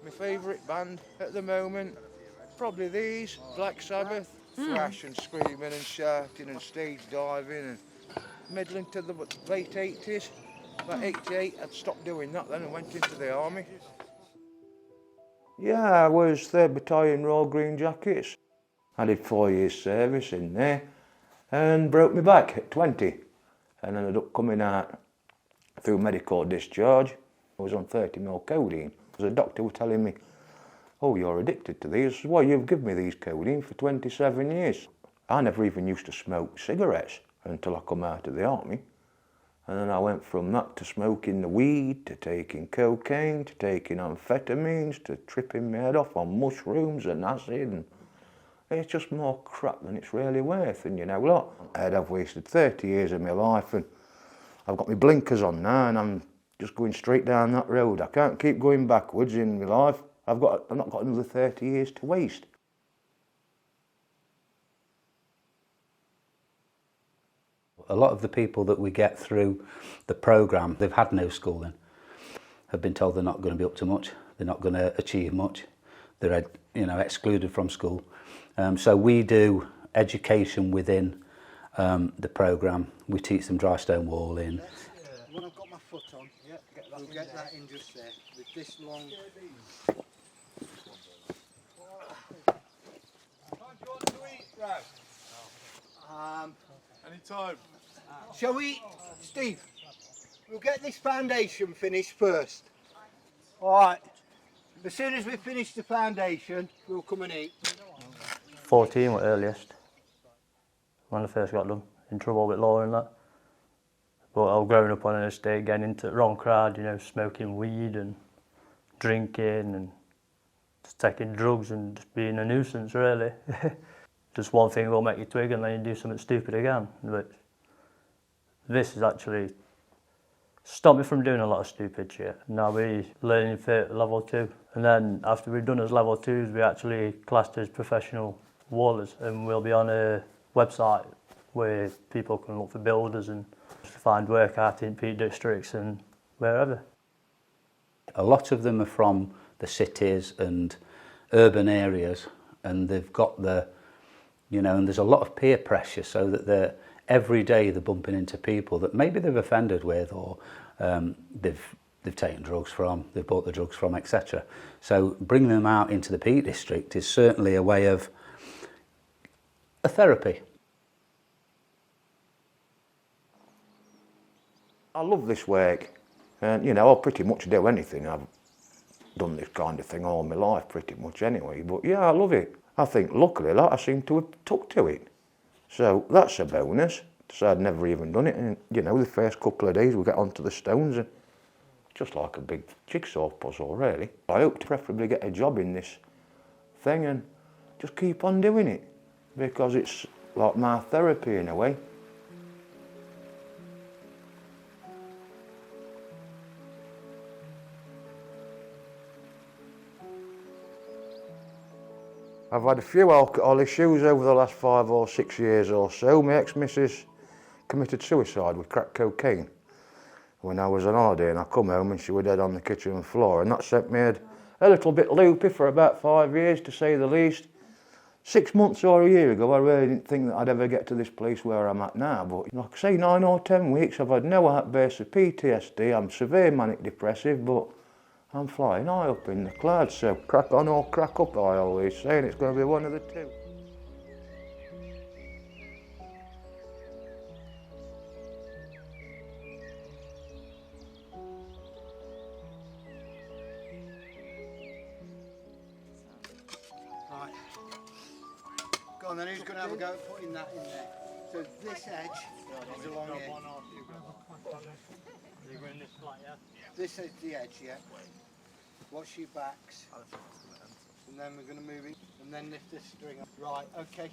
My favourite band at the moment, probably these, Black Sabbath. Thrash and screaming and shouting and stage diving and middling to the late 80s. About 88, I'd stopped doing that then and went into the army. Yeah, I was 3rd Battalion Royal Green Jackets. I did 4 years service in there and broke my back at 20 and ended up coming out through medical discharge. I was on 30ml codeine. The doctor was telling me, "Oh, you're addicted to these." I said, "Well, you've given me these codeine for 27 years. I never even used to smoke cigarettes until I come out of the army. And then I went from that to smoking the weed, to taking cocaine, to taking amphetamines, to tripping my head off on mushrooms and acid. And it's just more crap than it's really worth. And you know what? I've wasted 30 years of my life and I've got my blinkers on now and I'm just going straight down that road. I can't keep going backwards in my life. I've not got another 30 years to waste." A lot of the people that we get through the programme, they've had no schooling, have been told they're not going to be up to much, they're not going to achieve much, they're excluded from school. So we do education within the programme. We teach them dry stone walling. When I've got my foot on, we'll get that in just there, with this long. Do you want to eat, Rav? Any time. Shall we, Steve? We'll get this foundation finished first. All right. As soon as we finish the foundation, we'll come and eat. 14 were earliest when I first got done, in trouble with law and that. But I was growing up on an estate, getting into the wrong crowd, smoking weed and drinking and just taking drugs and just being a nuisance, really. Just one thing will make you twig and then you do something stupid again. But this has actually stopped me from doing a lot of stupid shit. Now we're learning fit level 2. And then after we've done as level 2s, we actually classed as professional wallers, and we'll be on a website where people can look for builders and find work out in Peak Districts and wherever. A lot of them are from the cities and urban areas, and they've got and there's a lot of peer pressure, so that every day they're bumping into people that maybe they've offended with, or they've taken drugs from, they've bought the drugs from, etc. So bringing them out into the Peak District is certainly a way of a therapy. I love this work and I'll pretty much do anything. I've done this kind of thing all my life pretty much anyway, but yeah, I love it. I think luckily I seem to have took to it. So that's a bonus. So I'd never even done it, and the first couple of days we get onto the stones and just like a big jigsaw puzzle really. I hope to preferably get a job in this thing and just keep on doing it because it's like my therapy in a way. I've had a few alcohol issues over the last 5 or 6 years or so. My ex-missus committed suicide with crack cocaine when I was on holiday, and I come home and she was dead on the kitchen floor, and that sent me a little bit loopy for about 5 years, to say the least. 6 months or a year ago, I really didn't think that I'd ever get to this place where I'm at now, but like I say, 9 or 10 weeks, I've had no outbursts of PTSD. I'm severe manic depressive, but I'm flying high up in the clouds, so crack on or crack up, I always say, and it's going to be one of the two. Right. Go on then, who's going to have a go at putting that in there? So this edge is along here. This is the edge, yeah? Watch your backs. And then we're going to move it, and then lift this string up. Right, okay.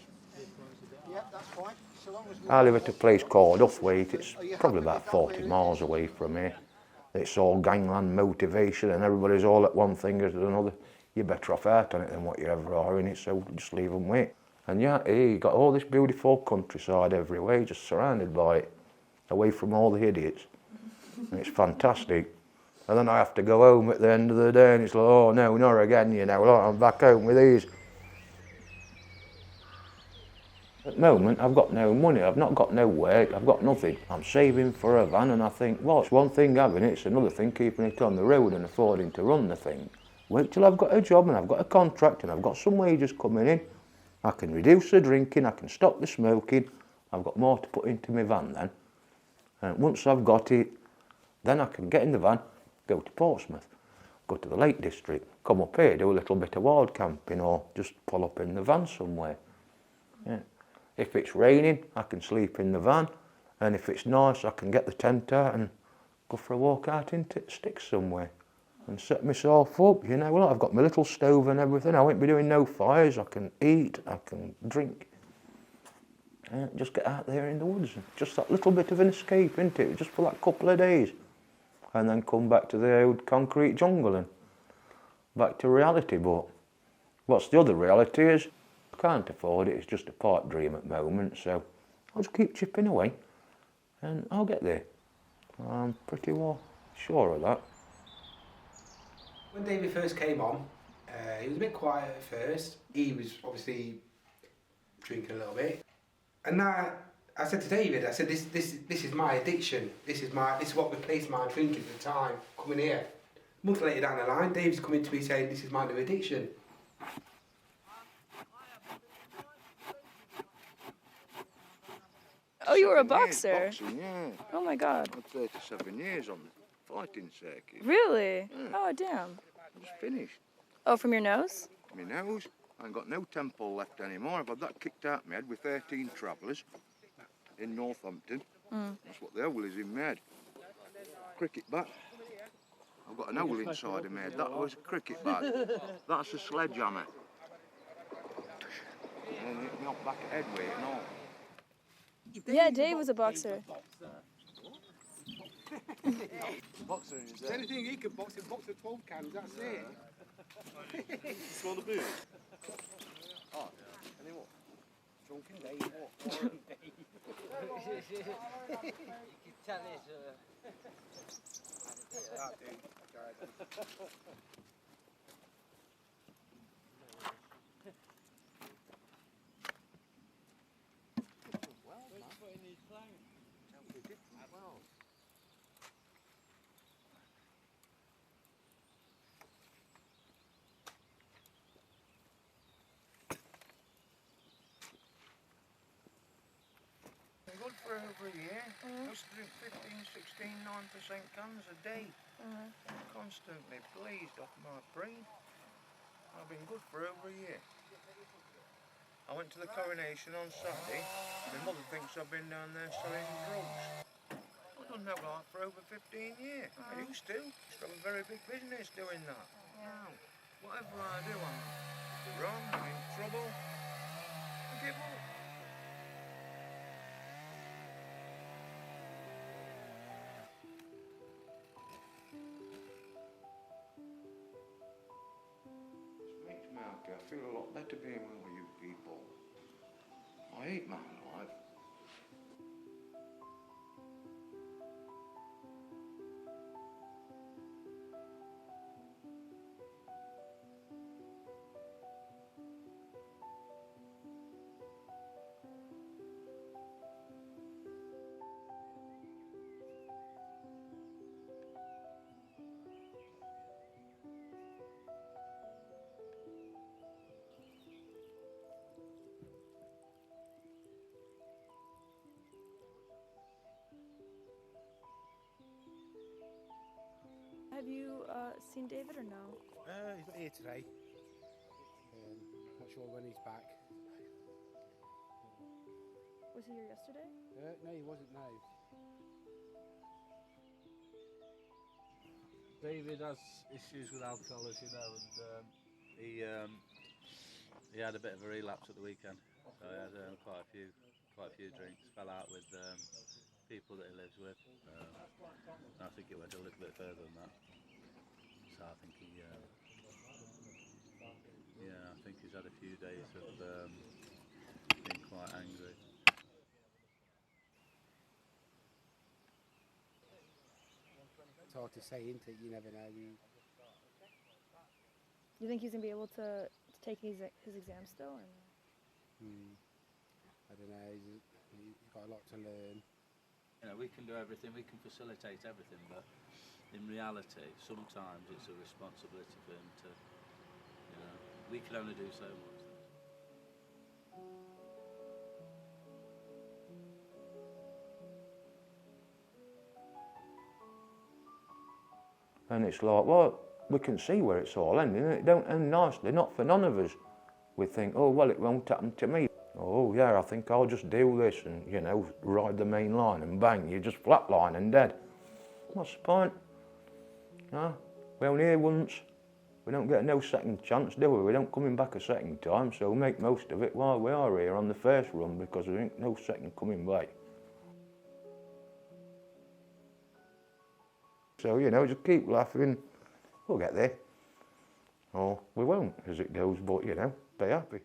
Yeah, that's fine. So long as I live at a place called Uthwaite. It's probably about 40 miles away from here. It's all gangland motivation and everybody's all at one thing or another. You're better off out on it than what you ever are in it, so just leave them wait. And yeah, here you got all this beautiful countryside everywhere, you're just surrounded by it, away from all the idiots. And it's fantastic. And then I have to go home at the end of the day and it's like, oh no, not again, you know, like, I'm back home with these. At the moment, I've got no money, I've not got no work, I've got nothing. I'm saving for a van and I think, well, it's one thing having it, it's another thing keeping it on the road and affording to run the thing. Wait till I've got a job and I've got a contract and I've got some wages coming in. I can reduce the drinking, I can stop the smoking, I've got more to put into my van then. And once I've got it, then I can get in the van, go to Portsmouth, go to the Lake District, come up here, do a little bit of wild camping or just pull up in the van somewhere. Yeah. If it's raining, I can sleep in the van, and if it's nice, I can get the tent out and go for a walk out into the sticks somewhere and set myself up, you know. Well, I've got my little stove and everything, I won't be doing no fires, I can eat, I can drink. Just get out there in the woods, just that little bit of an escape, isn't it, just for that couple of days. And then come back to the old concrete jungle and back to reality. But what's the other reality is, I can't afford it, it's just a pipe dream at the moment, so I'll just keep chipping away and I'll get there. I'm pretty well sure of that. When David first came on, he was a bit quiet at first. He was obviously drinking a little bit. And now I said to David, I said, this is my addiction. This is what replaced my drinking at the time, coming here. A month later down the line, David's coming to me saying, this is my new addiction. Oh, you were a boxer? Boxing, yeah. Oh my God. I'm 37 years on the fighting circuit. Really? Yeah. Oh, damn. I'm just finished. Oh, from your nose? My nose, I ain't got no temple left anymore. I've had that kicked out my head with 13 travellers in Northampton. That's what the hole is in my head. Cricket bat. I've got an hole inside of my head. That was a cricket bat. That's a sledgehammer. And it knocked back at head weight and all. Yeah, Dave was a boxer. Boxer is that? Anything he could box, he boxed at 12 cans, that's it. Smell the booze? Oh, and then what? Drunken Dave, what? Drunken Dave. You can tell Good for over a year. I used to drink 15, 16, 9% cans a day. Constantly blazed off my brain. I've been good for over a year. I went to the coronation on Saturday. My mother thinks I've been down there selling drugs. I've done that like for over 15 years. I used to. Used to have a very big business doing that. Now, whatever I do, I'm wrong, I'm in trouble. I give up. Makes me happy. I feel a lot better being with you people. I hate my life. Have you seen David or no? He's not here today. Not sure when he's back. Was he here yesterday? No, he wasn't, no. David has issues with alcohol, as you know, and he had a bit of a relapse at the weekend. So he had quite a few drinks. Fell out with people that he lives with. I think it went a little bit further than that. So I think I think he's had a few days of being quite angry. it's hard to say, isn't it? You never know. You think he's gonna be able to take his exam still? Or no? I don't know. He's got a lot to learn. You know, we can do everything, we can facilitate everything, but in reality, sometimes it's a responsibility for him to, you know, we can only do so much. And it's like, well, we can see where it's all ending, and it don't end nicely, not for none of us. We think, oh, well, it won't happen to me. Oh, yeah, I think I'll just do this and, you know, ride the main line, and bang, you're just flatline and dead. What's the point? No, we're only here once. We don't get no second chance, do we? We don't coming back a second time, so we make most of it while we are here on the first run, because there ain't no second coming back. So, you know, just keep laughing. We'll get there. Or we won't, as it goes, but, you know, be happy.